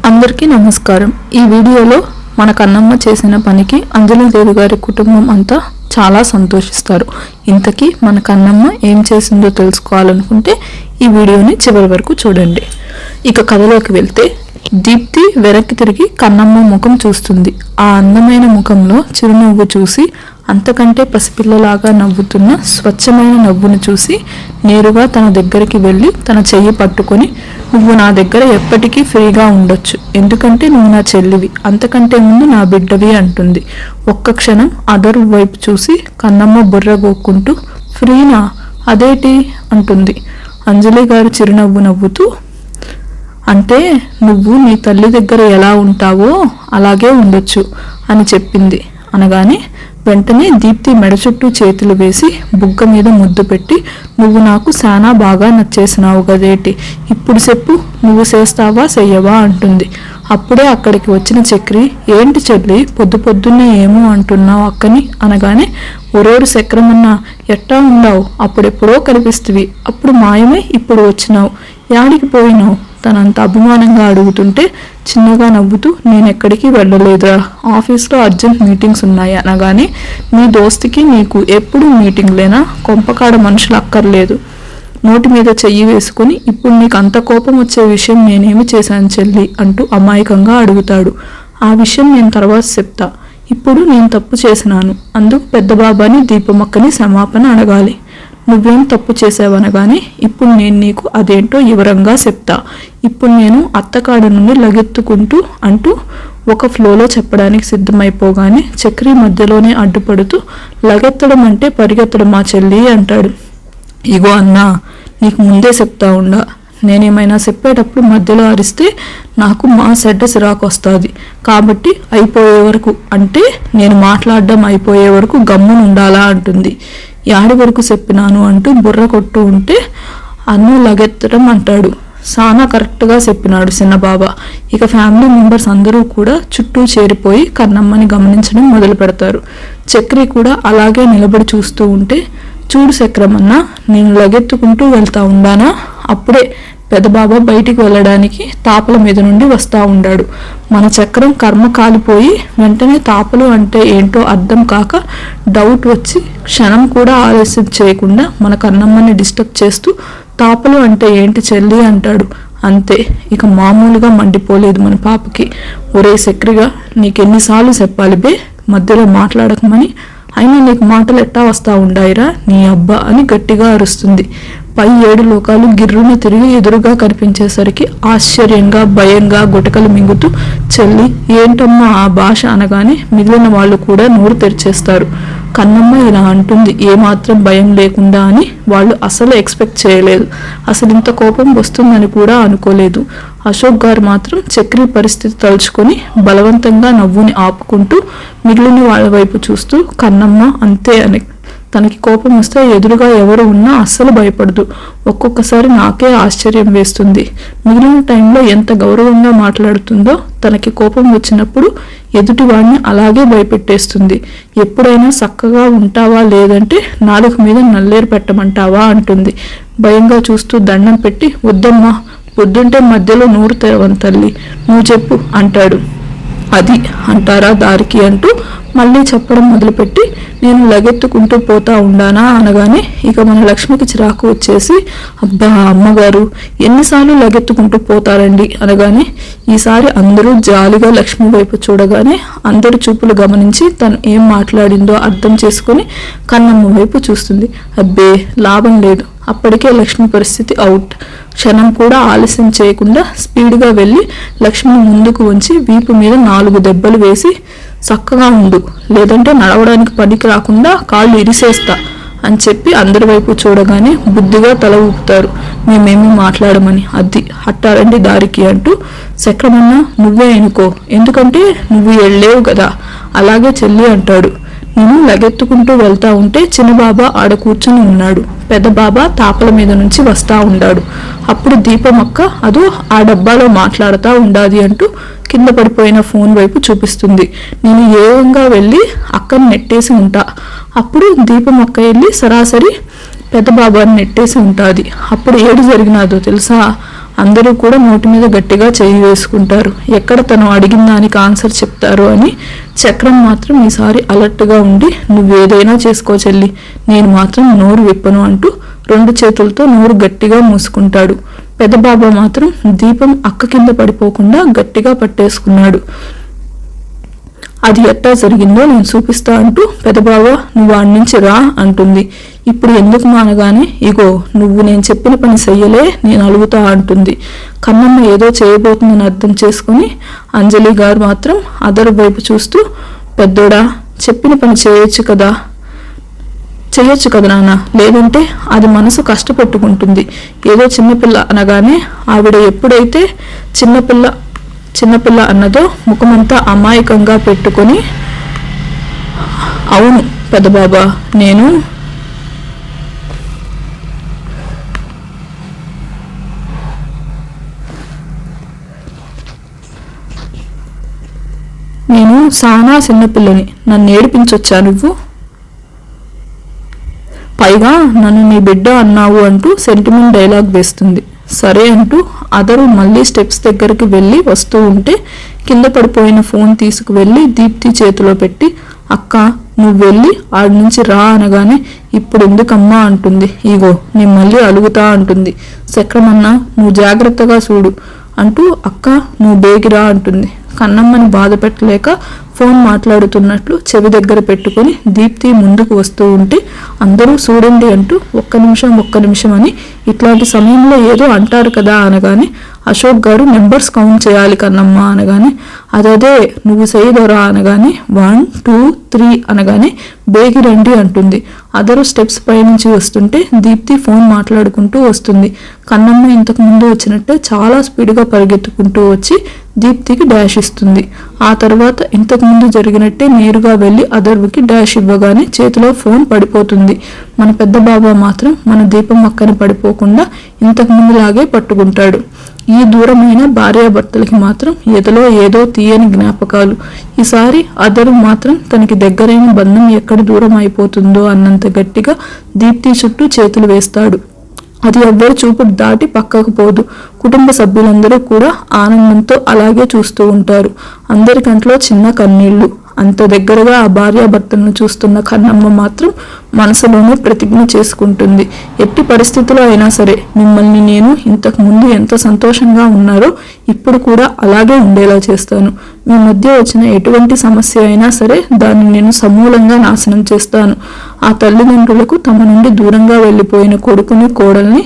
అందరికీ నమస్కారం. ఈ వీడియోలో మన కన్నమ్మ చేసిన పనికి అంజలిదేవి గారి కుటుంబం అంతా చాలా సంతోషిస్తారు. ఇంతకీ మన కన్నమ్మ ఏం చేసిందో తెలుసుకోవాలనుకుంటే ఈ వీడియోని చివరి వరకు చూడండి. ఇక కథలోకి వెళ్తే దీప్తి వెనక్కి తిరిగి కన్నమ్మ ముఖం చూస్తుంది. ఆ అందమైన ముఖంలో చిరునవ్వు చూసి, అంతకంటే పసిపిల్లలాగా నవ్వుతున్న స్వచ్ఛమైన నవ్వును చూసి నేరుగా తన దగ్గరికి వెళ్ళి తన చెయ్యి పట్టుకొని, నువ్వు నా దగ్గర ఎప్పటికీ ఫ్రీగా ఉండొచ్చు, ఎందుకంటే నువ్వు నా చెల్లివి, అంతకంటే ముందు నా బిడ్డవి అంటుంది. ఒక్క క్షణం అదరు వైపు చూసి కన్నమ్మ బుర్ర గోక్కుంటూ, ఫ్రీనా అదేటి అంటుంది. అంజలి గారు చిరునవ్వు నవ్వుతూ, అంటే నువ్వు నీ తల్లి దగ్గర ఎలా ఉంటావో అలాగే ఉండొచ్చు అని చెప్పింది. అనగానే వెంటనే దీప్తి మెడ చుట్టూ చేతులు వేసి బుగ్గ మీద ముద్దు పెట్టి, నువ్వు నాకు చాలా బాగా నచ్చేసినావు గదేటి, ఇప్పుడు చెప్పు నువ్వు చేస్తావా చెయ్యవా అంటుంది. అప్పుడే అక్కడికి వచ్చిన చక్రి, ఏంటి చెల్లి పొద్దున్నే ఏమో అంటున్నావు అక్కని అనగానే, ఒరోరు చక్రమన్నా ఎట్టా ఉండావు, అప్పుడెప్పుడో కనిపిస్తువి, అప్పుడు మాయమై ఇప్పుడు వచ్చినావు, యాడికి పోయినావు తనంత అభిమానంగా అడుగుతుంటే చిన్నగా నవ్వుతూ, నేనెక్కడికి వెళ్ళలేదురా, ఆఫీస్లో అర్జెంట్ మీటింగ్స్ ఉన్నాయి అనగానే, నీ దోస్తికి నీకు ఎప్పుడు మీటింగ్లేనా, కొంపకాడ మనుషులు అక్కర్లేదు, నోటి మీద చెయ్యి వేసుకుని, ఇప్పుడు నీకు అంత కోపం వచ్చే విషయం నేనేమి చేశాను చెల్లి అంటూ అమాయకంగా అడుగుతాడు. ఆ విషయం నేను తర్వాత చెప్తా, ఇప్పుడు నేను తప్పు చేసినాను, అందుకు పెద్ద బాబాని దీపమక్కని క్షమాపణ అడగాలి, నువ్వేం తప్పు చేసావనగానే, ఇప్పుడు నేను నీకు అదేంటో వివరంగా చెప్తా, ఇప్పుడు నేను అత్తకాడ నుండి లగెత్తుకుంటూ అంటూ ఒక ఫ్లోలో చెప్పడానికి సిద్ధమైపోగానే చక్రి మధ్యలోనే అడ్డుపడుతూ, లగెత్తడం అంటే పరిగెత్తడం మా చెల్లి అంటాడు. ఇగో అన్నా, నీకు ముందే చెప్తా ఉండా, నేనేమైనా చెప్పేటప్పుడు మధ్యలో అరిస్తే నాకు మా చెడ్డ సిరాకు వస్తుంది, కాబట్టి అయిపోయే వరకు, అంటే నేను మాట్లాడడం అయిపోయే వరకు గమ్మున ఉండాలా అంటుంది. యాడి వరకు చెప్పినాను అంటూ బుర్ర కొట్టు ఉంటే, అన్ను లగెత్తడం అంటాడు. చాలా కరెక్ట్గా చెప్పినాడు చిన్నబాబా. ఇక ఫ్యామిలీ మెంబర్స్ అందరూ కూడా చుట్టూ చేరిపోయి కన్నమ్మని గమనించడం మొదలు పెడతారు. చక్రి కూడా అలాగే నిలబడి చూస్తూ ఉంటే, చూడు చక్రమన్నా, నేను లగెత్తుకుంటూ వెళ్తా ఉండానా, అప్పుడే పెద్దబాబా బయటికి వెళ్ళడానికి తాపల మీద నుండి వస్తూ ఉండాడు. మన చక్రం కర్మ కాలిపోయి వెంటనే తాపలు అంటే ఏంటో అర్థం కాక డౌట్ వచ్చి క్షణం కూడా ఆలస్యం చేయకుండా మన కన్నమ్మని డిస్టర్బ్ చేస్తూ, తాపలు అంటే ఏంటి చెల్లి అంటాడు. అంతే, ఇక మామూలుగా మండిపోలేదు మన పాపకి. ఒరే చక్రిగా, నీకెన్నిసార్లు చెప్పాలి బే మధ్యలో మాట్లాడకమని, అయినా నీకు మాటలు ఎట్టా వస్తా ఉండాయిరా నీ అబ్బా అని గట్టిగా అరుస్తుంది. పై 7 లోకాలు గిర్రున తిరిగి ఎదురుగా కనిపించేసరికి ఆశ్చర్యంగా భయంగా గుటకలు మింగుతూ, చెల్లి ఏంటమ్మా ఆ భాష అనగానే మిగిలిన వాళ్ళు కూడా నోరు తెరిచేస్తారు. కన్నమ్మ ఇలా అంటుంది ఏమాత్రం భయం లేకుండా అని వాళ్ళు అసలు ఎక్స్పెక్ట్ చేయలేదు. అసలు ఇంత కోపం వస్తుందని కూడా అనుకోలేదు. అశోక్ గారు మాత్రం చక్రి పరిస్థితి తలుచుకొని బలవంతంగా నవ్వుని ఆపుకుంటూ మిగిలిన వాళ్ళ వైపు చూస్తూ, కన్నమ్మ అంతే అని, తనకి కోపం వస్తే ఎదురుగా ఎవరు ఉన్నా అస్సలు భయపడదు. ఒక్కొక్కసారి నాకే ఆశ్చర్యం వేస్తుంది. మిగిలిన టైంలో ఎంత గౌరవంగా మాట్లాడుతుందో, తనకి కోపం వచ్చినప్పుడు ఎదుటివాడిని అలాగే భయపెట్టేస్తుంది. ఎప్పుడైనా చక్కగా ఉంటావా లేదంటే నాలుగు మీద నల్లేరు పెట్టమంటావా అంటుంది. భయంగా చూస్తూ దండం పెట్టి, వద్దమ్మా పొద్దుంటే మధ్యలో నోరు తెరవని తల్లి, నువ్వు చెప్పు అంటాడు. అది అంటారా దారికి అంటూ మళ్ళీ చెప్పడం మొదలుపెట్టి, నేను లగెత్తుకుంటూ పోతా ఉండానా అనగానే ఇక మన లక్ష్మికి చిరాకు వచ్చేసి, అబ్బా అమ్మగారు ఎన్నిసార్లు లగెత్తుకుంటూ పోతారండి అనగానే, ఈసారి అందరూ జాలిగా లక్ష్మి వైపు చూడగానే అందరి చూపులు గమనించి తను ఏం మాట్లాడిందో అర్థం చేసుకుని కన్నమ్మ వైపు చూస్తుంది. అబ్బే లాభం లేదు, అప్పటికే లక్ష్మి పరిస్థితి అవుట్. క్షణం కూడా ఆలస్యం చేయకుండా స్పీడ్గా వెళ్ళి లక్ష్మిని ముందుకు ఉంచి వీపు మీద 4 దెబ్బలు వేసి, చక్కగా ఉండు లేదంటే నడవడానికి పనికి రాకుండా కాళ్ళు ఇరిసేస్తా అని చెప్పి అందరి వైపు చూడగానే బుద్ధిగా తల ఊపుతారు, మేమేమీ మాట్లాడమని. అది హట్టారండి దారికి అంటూ, చక్రమన్నా నువ్వే ఎనుకో, ఎందుకంటే నువ్వు వెళ్ళలేవు కదా, అలాగే చెల్లి అంటాడు. నేను లగెత్తుకుంటూ వెళ్తా ఉంటే చిన్నబాబా ఆడ కూర్చుని ఉన్నాడు. పెద్ద బాబా తాపల మీద నుంచి వస్తా ఉండాడు. అప్పుడు దీపమక్క అదో ఆ డబ్బాలో మాట్లాడుతూ ఉండాది అంటూ కింద పడిపోయిన ఫోన్ వైపు చూపిస్తుంది. నేను ఏకంగా వెళ్ళి అక్కని నెట్టేసి ఉంటా. అప్పుడు దీపమక్క వెళ్ళి సరాసరి పెద్ద బాబాని నెట్టేసి ఉంటుంది. అప్పుడు ఏడు జరిగినాదో తెలుసా, అందరూ కూడా నోటి మీద గట్టిగా చెయ్యి వేసుకుంటారు. ఎక్కడ తను అడిగిన దానికి ఆన్సర్ చెప్తారు అని. చక్రం మాత్రం ఈసారి అలర్ట్గా ఉండి, నువ్వేదైనా చేసుకో చెల్లి, నేను మాత్రం నోరు విప్పను అంటూ 2 చేతులతో నోరు గట్టిగా మూసుకుంటాడు. పెద్దబాబా మాత్రం దీపం అక్క కింద పడిపోకుండా గట్టిగా పట్టేసుకున్నాడు. అది ఎట్టా జరిగిందో నేను చూపిస్తా అంటూ పెద్దబాబా నువ్వు ఆడి నుంచి రా అంటుంది. ఇప్పుడు ఎందుకు మానగానే, ఇగో నువ్వు నేను చెప్పిన పని చెయ్యలే, నేను అలుగుతా అంటుంది. కన్నమ్మ ఏదో చేయబోతుందని అర్థం చేసుకుని అంజలి గారు మాత్రం అదర్ వైపు చూస్తూ, పెద్దోడా చెప్పిన పని చేయొచ్చు కదా నాన్న, లేదంటే అది మనసు కష్టపెట్టుకుంటుంది. ఏదో చిన్నపిల్ల అనగానే ఆవిడ ఎప్పుడైతే చిన్నపిల్ల అన్నదో ముఖమంతా అమాయకంగా పెట్టుకొని, అవును పెద్దబాబా, నేను సానా చిన్నపిల్లని, నన్ను ఏడిపించొచ్చా నువ్వు? పైగా నన్ను నీ బిడ్డ అన్నావు అంటూ సెంటిమెంట్ డైలాగ్ వేస్తుంది. సరే అంటూ అదరు మళ్ళీ స్టెప్స్ దగ్గరికి వెళ్ళి వస్తూ ఉంటే కింద పడిపోయిన ఫోన్ తీసుకువెళ్ళి దీప్తి చేతిలో పెట్టి, అక్క నువ్వు వెళ్ళి ఆడి నుంచి రా అనగానే, ఇప్పుడు ఎందుకమ్మా అంటుంది. ఇగో నేను మళ్ళీ అలుగుతా అంటుంది. చక్రమన్నా నువ్వు జాగ్రత్తగా చూడు అంటూ, అక్క నువ్వు బేగిరా అంటుంది. కన్నమ్మని బాధ పెట్టలేక ఫోన్ మాట్లాడుతున్నట్లు చెవి దగ్గర పెట్టుకుని దీప్తి ముందుకు వస్తూ ఉంటే అందరూ చూడండి అంటూ ఒక్క నిమిషం అని ఇట్లాంటి సమయంలో ఏదో అంటారు కదా అనగానే, అశోక్ గారు నెంబర్స్ కౌంట్ చేయాలి కన్నమ్మ అనగానే, అదే నువ్వు చేయదోరా అనగానే 1 2 3 అనగానే బేగి రండి అంటుంది. అదరు స్టెప్స్ పైనుంచి వస్తుంటే దీప్తి ఫోన్ మాట్లాడుకుంటూ వస్తుంది. కన్నమ్మ ఇంతకు ముందు వచ్చినట్టే చాలా స్పీడ్గా పరిగెత్తుకుంటూ వచ్చి దీప్తికి డాష్ ఇస్తుంది. ఆ తర్వాత ఇంతకు ముందు జరిగినట్టే నేరుగా వెళ్ళి అదర్వుకి డాష్ ఇవ్వగానే చేతిలో ఫోన్ పడిపోతుంది. మన పెద్ద బాబా మాత్రం మన దీపం అక్కని పడిపోకుండా ఇంతకు ముందులాగే పట్టుకుంటాడు. ఈ దూరమైన భార్యాభర్తలకి మాత్రం ఎదలో ఏదో తీయని జ్ఞాపకాలు. ఈసారి అదరు మాత్రం తనకి దగ్గరైన బంధం ఎక్కడ దూరం అయిపోతుందో అన్నంత గట్టిగా దీప్తి చుట్టూ చేతులు వేస్తాడు. అది ఎవ్వరి చూపు దాటి పక్కకు పోదు. కుటుంబ సభ్యులందరూ కూడా ఆనందంతో అలాగే చూస్తూ ఉంటారు. అందరి కంట్లో చిన్న కన్నీళ్లు. అంత దగ్గరగా ఆ భార్యాభర్తలను చూస్తున్న కన్నమ్మ మాత్రం మనసులోనే ప్రతిజ్ఞ చేసుకుంటుంది, ఎట్టి పరిస్థితుల్లో అయినా సరే మిమ్మల్ని నేను ఇంతకు ముందు ఎంత సంతోషంగా ఉన్నారో ఇప్పుడు కూడా అలాగే ఉండేలా చేస్తాను. మీ మధ్య వచ్చిన ఎటువంటి సమస్య అయినా సరే దాన్ని నేను సమూలంగా నాశనం చేస్తాను. ఆ తల్లిదండ్రులకు తమ నుండి దూరంగా వెళ్ళిపోయిన కొడుకుని కోడల్ని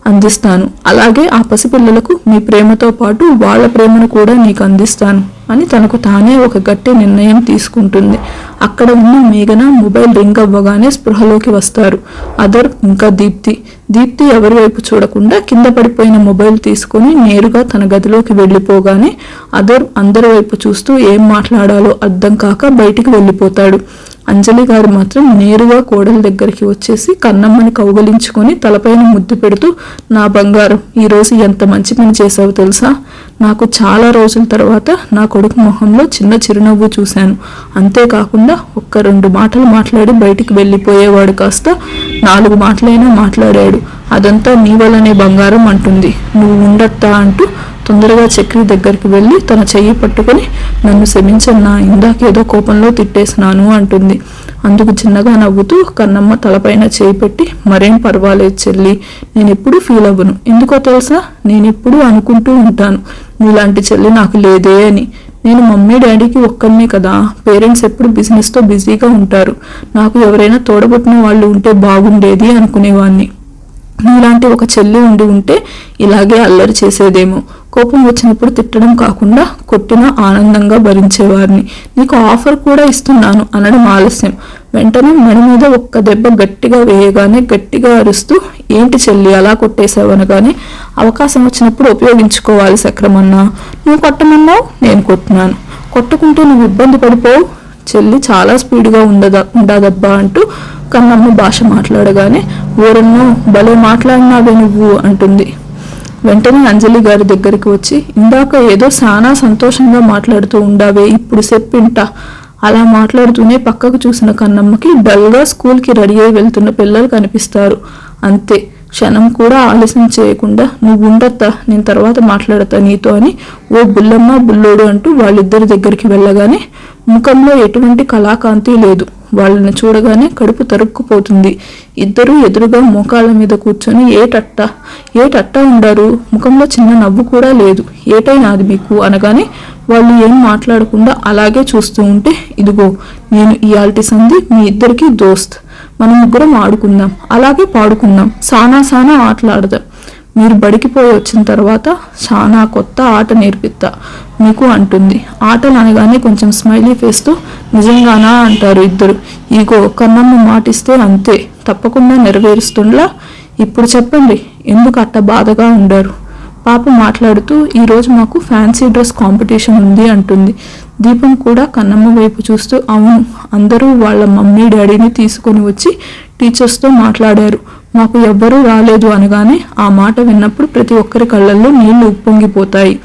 అందిస్తాను. అలాగే ఆ పసిపిల్లలకు మీ ప్రేమతో పాటు వాళ్ళ ప్రేమను కూడా నీకు అందిస్తాను అని తనకు తానే ఒక గట్టి నిర్ణయం తీసుకుంటుంది. అక్కడ ఉన్న మేఘన మొబైల్ రింగ్ అవ్వగానే స్పృహలోకి వస్తారు అదర్ ఇంకా దీప్తి ఎవరి వైపు చూడకుండా కింద పడిపోయిన మొబైల్ తీసుకుని నేరుగా తన గదిలోకి వెళ్ళిపోగానే అదర్ అందరి వైపు చూస్తూ ఏం మాట్లాడాలో అర్థం కాక బయటికి వెళ్ళిపోతాడు. అంజలి గారు మాత్రం నేరుగా కోడల దగ్గరికి వచ్చేసి కన్నమ్మని కౌగలించుకొని తలపైన ముద్దు పెడుతూ, నా బంగారం, ఈరోజు ఎంత మంచి పని చేసావు తెలుసా? నాకు చాలా రోజుల తర్వాత నా కొడుకు మొహంలో చిన్న చిరునవ్వు చూశాను. అంతేకాకుండా 1-2 మాటలు మాట్లాడి బయటికి వెళ్ళిపోయేవాడు కాస్త 4 మాటలైనా మాట్లాడాడు. అదంతా నీ వల్లనే బంగారం అంటుంది. నువ్వు ఉండత్తా అంటూ తొందరగా చక్రి దగ్గరికి వెళ్ళి తన చెయ్యి పట్టుకుని, నన్ను క్షమించన్నా, ఇందాకేదో కోపంలో తిట్టేసినాను అంటుంది. అందుకు చిన్నగా నవ్వుతూ కన్నమ్మ తలపైన చేయి పెట్టి, మరేం పర్వాలేదు చెల్లి, నేనెప్పుడు ఫీల్ అవ్వను. ఎందుకో తెలుసా, నేనెప్పుడు అనుకుంటూ ఉంటాను నీలాంటి చెల్లి నాకు లేదే అని. నేను మమ్మీ డాడీకి ఒక్కనే కదా, పేరెంట్స్ ఎప్పుడు బిజినెస్తో బిజీగా ఉంటారు. నాకు ఎవరైనా తోడబుట్టిన వాళ్ళు ఉంటే బాగుండేది అనుకునేవాడిని. నీలాంటి ఒక చెల్లి ఉంటే ఇలాగే అల్లరి చేసేదేమో. కోపం వచ్చినప్పుడు తిట్టడం కాకుండా కొట్టినా ఆనందంగా భరించేవారిని. నీకు ఆఫర్ కూడా ఇస్తున్నాను అనడం ఆలస్యం. వెంటనే మెడ మీద ఒక్క దెబ్బ గట్టిగా వేయగానే గట్టిగా అరుస్తూ, ఏంటి చెల్లి అలా కొట్టేసావనగానే, అవకాశం వచ్చినప్పుడు ఉపయోగించుకోవాలి సక్రమన్నా. నువ్వు కొట్టమన్నావు, నేను కొట్టినాను. కొట్టుకుంటే నువ్వు ఇబ్బంది పడిపోవు. చెల్లి చాలా స్పీడ్గా ఉండదబ్బా అంటూ కన్నమ్మ భాష మాట్లాడగానే, ఊరన్నో భలే మాట్లాడినావే నువ్వు అంటుంది. వెంటనే అంజలి గారి దగ్గరికి వచ్చి, ఇందాక ఏదో చాలా సంతోషంగా మాట్లాడుతూ ఉండావే, ఇప్పుడు చెప్పింటా. అలా మాట్లాడుతూనే పక్కకు చూసిన కన్నమ్మకి డల్గా స్కూల్కి రెడీ అయి వెళ్తున్న పిల్లలు కనిపిస్తారు. అంతే, క్షణం కూడా ఆలస్యం చేయకుండా నువ్వు ఉండత్తా, నేను తర్వాత మాట్లాడతా నీతో అని ఓ బుల్లమ్మ బుల్లోడు అంటూ వాళ్ళిద్దరి దగ్గరికి వెళ్ళగానే ముఖంలో ఎటువంటి కళాకాంతి లేదు. వాళ్ళని చూడగానే కడుపు తరుక్కుపోతుంది. ఇద్దరూ ఎదురుగా మోకాళ్ళ మీద కూర్చొని ఏటట్టా ఉండారు. ముఖంలో చిన్న నవ్వు కూడా లేదు. ఏటైనాది మీకు అనగానే వాళ్ళు ఏం మాట్లాడకుండా అలాగే చూస్తూ ఉంటే, ఇదిగో నేను ఇయాల్టి సంధి మీ ఇద్దరికి దోస్త్, మనం ముగ్గురం ఆడుకుందాం, అలాగే పాడుకుందాం, సానా ఆటలాడదాం. మీరు బడికి పోయి వచ్చిన తర్వాత చాలా కొత్త ఆట నేర్పిస్తా మీకు అంటుంది. ఆటలు అనగానే కొంచెం స్మైలీ ఫేస్తో నిజంగానా అంటారు ఇద్దరు. ఇగో కన్నమ్మ మాటిస్తే అంతే, తప్పకుండా నెరవేరుస్తుండ్లా. ఇప్పుడు చెప్పండి, ఎందుకు అట్ట బాధగా ఉండారు? పాప మాట్లాడుతూ ఈరోజు మాకు ఫ్యాన్సీ డ్రెస్ కాంపిటీషన్ ఉంది అంటుంది. దీపం కూడా కన్నమ్మ వైపు చూస్తూ అవును, అందరూ వాళ్ళ మమ్మీ డాడీని తీసుకొని వచ్చి టీచర్స్తో మాట్లాడారు, మాకు ఎవ్వరూ రాలేదు అనగానే ఆ మాట విన్నప్పుడు ప్రతి ఒక్కరి కళ్ళల్లో నీళ్లు ఉప్పొంగిపోతాయి.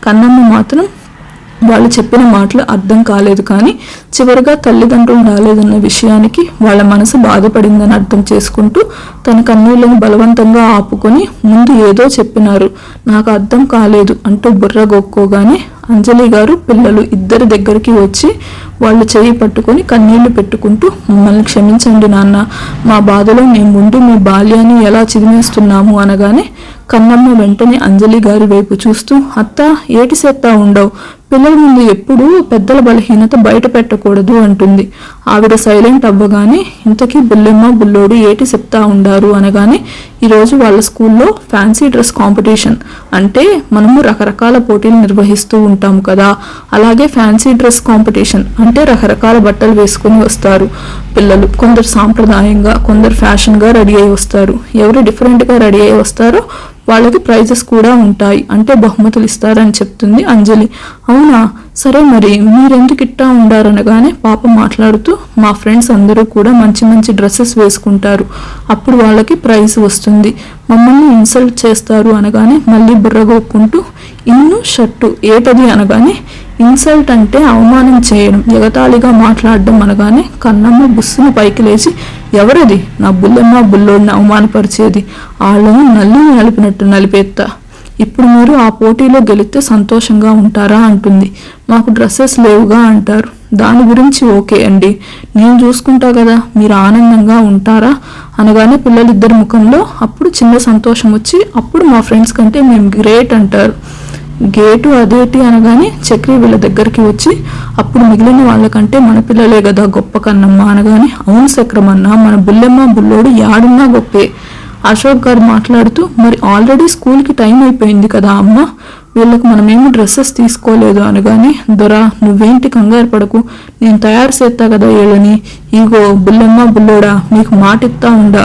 కన్నమ్మ మాత్రం వాళ్ళు చెప్పిన మాటలు అర్థం కాలేదు, కానీ చివరిగా తల్లిదండ్రులు రాలేదన్న విషయానికి వాళ్ళ మనసు బాధపడిందని అర్థం చేసుకుంటూ తన కన్నీళ్లను బలవంతంగా ఆపుకొని ముందు ఏదో చెప్పినారు, నాకు అర్థం కాలేదు అంటూ బుర్రగొక్కోగానే అంజలి గారు పిల్లలు ఇద్దరి దగ్గరికి వచ్చి వాళ్ళు చేయి పట్టుకొని కన్నీళ్లు పెట్టుకుంటూ మమ్మల్ని క్షమించండి నాన్న, మా బాధలో మేము ఉండి మీ బాల్యాన్ని ఎలా చిదిమేస్తున్నాము అనగానే కన్నమ్మ వెంటనే అంజలి గారి వైపు చూస్తూ అత్త ఏటి సెత్తా ఉండవు, పిల్లల ముందు ఎప్పుడూ పెద్దల బలహీనత బయట పెట్టకూడదు అంటుంది. ఆవిడ సైలెంట్ అవ్వగానే ఇంతకీ బుల్లెమ్మ బుల్లోడు ఏటి చెప్తా ఉండారు అనగానే ఈరోజు వాళ్ళ స్కూల్లో ఫ్యాన్సీ డ్రెస్ కాంపిటీషన్, అంటే మనము రకరకాల పోటీలు నిర్వహిస్తూ ఉంటాము కదా, అలాగే ఫ్యాన్సీ డ్రెస్ కాంపిటీషన్ అంటే రకరకాల బట్టలు వేసుకుని వస్తారు పిల్లలు. కొందరు సాంప్రదాయంగా, కొందరు ఫ్యాషన్గా రెడీ అయి వస్తారు. ఎవరు డిఫరెంట్గా రెడీ అయి వస్తారో వాళ్ళకి ప్రైజెస్ కూడా ఉంటాయి, అంటే బహుమతులు ఇస్తారని చెప్తుంది అంజలి. అవునా, సరే మరి మీరెందుకు ఇట్టా ఉండారనగానే పాప మాట్లాడుతూ మా ఫ్రెండ్స్ అందరూ కూడా మంచి మంచి డ్రెస్సెస్ వేసుకుంటారు, అప్పుడు వాళ్ళకి ప్రైజ్ వస్తుంది, మమ్మల్ని ఇన్సల్ట్ చేస్తారు అనగానే మళ్ళీ బుర్రగొక్కుంటూ ఇన్ను షర్టు ఏటది అనగానే ఇన్సల్ట్ అంటే అవమానం చేయడం, ఎగతాళిగా మాట్లాడడం అనగానే కన్నమ్మ బుస్సును పైకి లేచి ఎవరది నా బుల్లెమ్మ బుల్లోడిని అవమానపరిచేది, వాళ్ళను నల్లిని నలిపినట్టు నలిపేత్తా, ఇప్పుడు మీరు ఆ పోటీలో గెలిస్తే సంతోషంగా ఉంటారా అంటుంది. మాకు డ్రెస్సెస్ లేవుగా అంటారు. దాని గురించి ఓకే అండి, నేను చూసుకుంటా కదా, మీరు ఆనందంగా ఉంటారా అనగానే పిల్లలిద్దరి ముఖంలో అప్పుడు చిన్న సంతోషం వచ్చి అప్పుడు మా ఫ్రెండ్స్ కంటే మేము గ్రేట్ అంటారు. గేటు అదేటి అనగానే చక్రి వీళ్ళ దగ్గరికి వచ్చి అప్పుడు మిగిలిన వాళ్ళకంటే మన పిల్లలే కదా గొప్ప కన్నమ్మ అనగానే అవును చక్రమన్న, మన బుల్లెమ్మ బుల్లోడు యాడున్నా గొప్పే. అశోక్ గారు మాట్లాడుతూ మరి ఆల్రెడీ స్కూల్కి టైం అయిపోయింది కదా అమ్మ, వీళ్ళకి మనమేమి డ్రెస్సెస్ తీసుకోలేదు అనగానే దొరా నువ్వేంటి కంగారు పడకు, నేను తయారు చేస్తా కదా వీళ్ళని, ఇగో బుల్లెమ్మ బుల్లోడా మీకు మాట ఇస్తా ఉండా,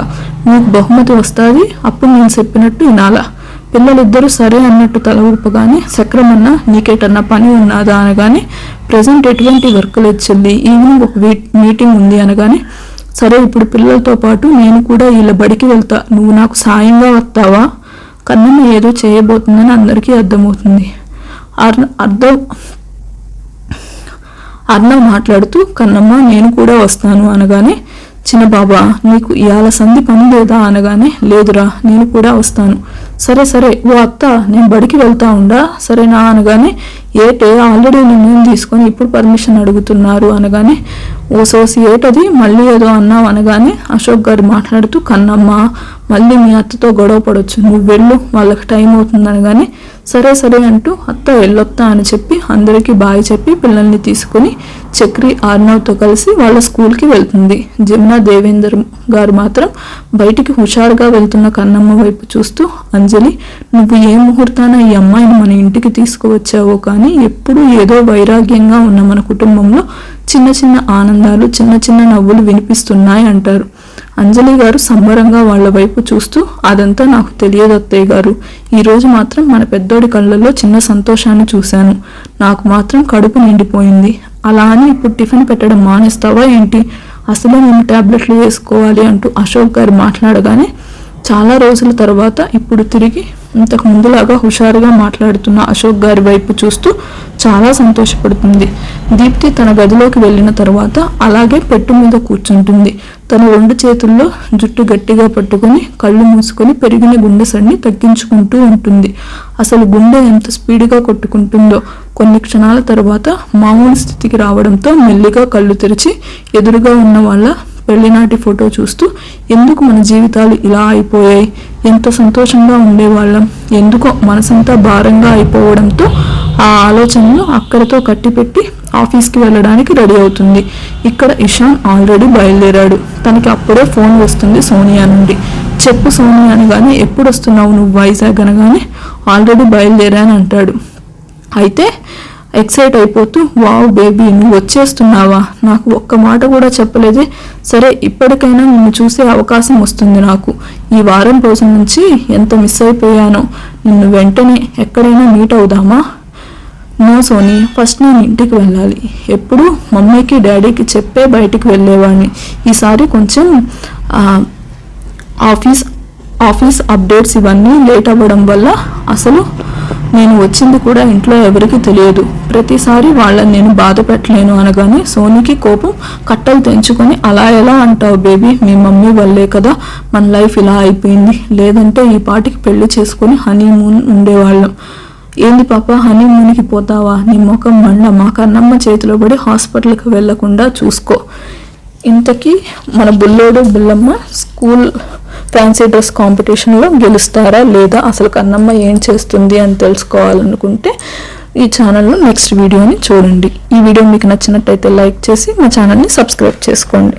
మీకు బహుమతి వస్తుంది, అప్పుడు నేను చెప్పినట్టు వినాలా. పిల్లలిద్దరూ సరే అన్నట్టు తల ఊపగానే చక్రమన్న నీకేటన్నా పని ఉన్నదా అనగానే ప్రజెంట్ ఎటువంటి వర్క్ లేదు చెల్లి, ఈవినింగ్ ఒక మీటింగ్ ఉంది అనగానే సరే ఇప్పుడు పిల్లలతో పాటు నేను కూడా వీళ్ళ బడికి వెళ్తా, నువ్వు నాకు సాయంగా వస్తావా. కన్నమ్మ ఏదో చేయబోతుందని అందరికీ అర్థమవుతుంది. అర్ణవ్ మాట్లాడుతూ కన్నమ్మ నేను కూడా వస్తాను అనగానే చిన్న బాబా నీకు ఇవాళ సంధి పని లేదా అనగానే లేదురా నేను కూడా వస్తాను. సరే సరే ఓ అత్త నేను బడికి వెళ్తా ఉండా సరేనా అనగానే ఏటే ఆల్రెడీ నిర్ణయం తీసుకొని ఇప్పుడు పర్మిషన్ అడుగుతున్నారు అనగానే ఓ సోసి ఏటది మళ్ళీ ఏదో అన్నావు అనగానే అశోక్ గారు మాట్లాడుతూ కన్నమ్మ మళ్ళీ మీ అత్తతో గొడవ పడవచ్చు, నువ్వు వెళ్ళు వాళ్ళకి టైం అవుతుంది అనగానే సరే సరే అంటూ అత్త వెళ్ళొత్తా అని చెప్పి అందరికీ బాయ్ చెప్పి పిల్లల్ని తీసుకుని చక్రి ఆర్నవ్తో కలిసి వాళ్ళ స్కూల్కి వెళ్తుంది. జమునా దేవేందర్ గారు మాత్రం బయటికి హుషారుగా వెళ్తున్న కన్నమ్మ వైపు చూస్తూ అంజలి నువ్వు ఏ ముహూర్తాన ఈ అమ్మాయిని మన ఇంటికి తీసుకువచ్చావో కానీ ఎప్పుడూ ఏదో వైరాగ్యంగా ఉన్న మన కుటుంబంలో చిన్న చిన్న ఆనందాలు చిన్న చిన్న నవ్వులు వినిపిస్తున్నాయి అంటారు. అంజలి గారు సంబరంగా వాళ్ళ వైపు చూస్తూ అదంతా నాకు తెలియదు అత్తయ్య గారు, ఈరోజు మాత్రం మన పెద్దోడి కళ్ళల్లో చిన్న సంతోషాన్ని చూశాను, నాకు మాత్రం కడుపు నిండిపోయింది. అలా అని ఇప్పుడు టిఫిన్ పెట్టడం మానేస్తావా ఏంటి, అసలే నేను టాబ్లెట్లు వేసుకోవాలి అంటూ అశోక్ గారు మాట్లాడగానే చాలా రోజుల తర్వాత ఇప్పుడు తిరిగి ఇంతకు ముందులాగా హుషారుగా మాట్లాడుతున్న అశోక్ గారి వైపు చూస్తూ చాలా సంతోషపడుతుంది. దీప్తి తన గదిలోకి వెళ్ళిన తర్వాత అలాగే పెట్టు మీద కూర్చుంటుంది. తన 2 చేతుల్లో జుట్టు గట్టిగా పట్టుకొని కళ్ళు మూసుకొని పెరిగిన గుండె సడిని తగ్గించుకుంటూ ఉంటుంది. అసలు గుండె ఎంత స్పీడ్గా కొట్టుకుంటుందో. కొన్ని క్షణాల తర్వాత మామూలు స్థితికి రావడంతో మెల్లిగా కళ్ళు తెరిచి ఎదురుగా ఉన్న వాళ్ళ పెళ్లినాటి ఫోటో చూస్తూ ఎందుకు మన జీవితాలు ఇలా అయిపోయాయి, ఎంత సంతోషంగా ఉండేవాళ్ళం, ఎందుకో మనసంతా భారంగా అయిపోవడంతో ఆ ఆలోచనలు అక్కడితో కట్టిపెట్టి ఆఫీస్కి వెళ్ళడానికి రెడీ అవుతుంది. ఇక్కడ ఇషాన్ ఆల్రెడీ బయలుదేరాడు. తనకి అప్పుడే ఫోన్ వస్తుంది సోనియా నుండి. చెప్పు సోనియా అనగానే ఎప్పుడు వస్తున్నావు నువ్వు వైజాగ్ అనగానే ఆల్రెడీ బయలుదేరాను అంటాడు. అయితే ఎక్సైట్ అయిపోతూ వావ్ బేబీ నువ్వు వచ్చేస్తున్నావా, నాకు ఒక్క మాట కూడా చెప్పలేదే, సరే ఇప్పటికైనా నిన్ను చూసే అవకాశం వస్తుంది నాకు. ఈ వారం రోజుల నుంచి ఎంత మిస్ అయిపోయానో, నిన్ను వెంటనే ఎక్కడైనా మీట్ అవుదామా? నో సోనీ, ఫస్ట్ నేను ఇంటికి వెళ్ళాలి. ఎప్పుడు మమ్మీకి డాడీకి చెప్పే బయటికి వెళ్ళేవాడిని. ఈసారి కొంచెం ఆఫీస్ అప్డేట్స్ ఇవన్నీ లేట్ అవ్వడం వల్ల అసలు నేను వచ్చింది కూడా ఇంట్లో ఎవరికి తెలియదు. ప్రతిసారి వాళ్ళని నేను బాధ పెట్టలేను అనగానే సోనీకి కోపం కట్టలు తెంచుకొని అలా ఎలా అంటావు బేబీ, మీ మమ్మీ వల్లే కదా మన లైఫ్ ఇలా అయిపోయింది, లేదంటే ఈ పాటికి పెళ్లి చేసుకొని హనీమూన్ ఉండేవాళ్ళం. ఏంది పాప హనీమూన్కి పోతావా, నీ ముఖం మండ, మా కన్నమ్మ చేతిలో పడి హాస్పిటల్కి వెళ్లకుండా చూసుకో. ఇంతకీ మన Bullodu Bullamma school fancy dress కాంపిటీషన్లో గెలుస్తారా లేదా, అసలు కన్నమ్మ ఏం చేస్తుంది అని తెలుసుకోవాలనుకుంటే ఈ ఛానల్లో నెక్స్ట్ వీడియోని చూడండి. ఈ వీడియో మీకు నచ్చినట్టయితే లైక్ చేసి మా ఛానల్ని సబ్స్క్రైబ్ చేసుకోండి.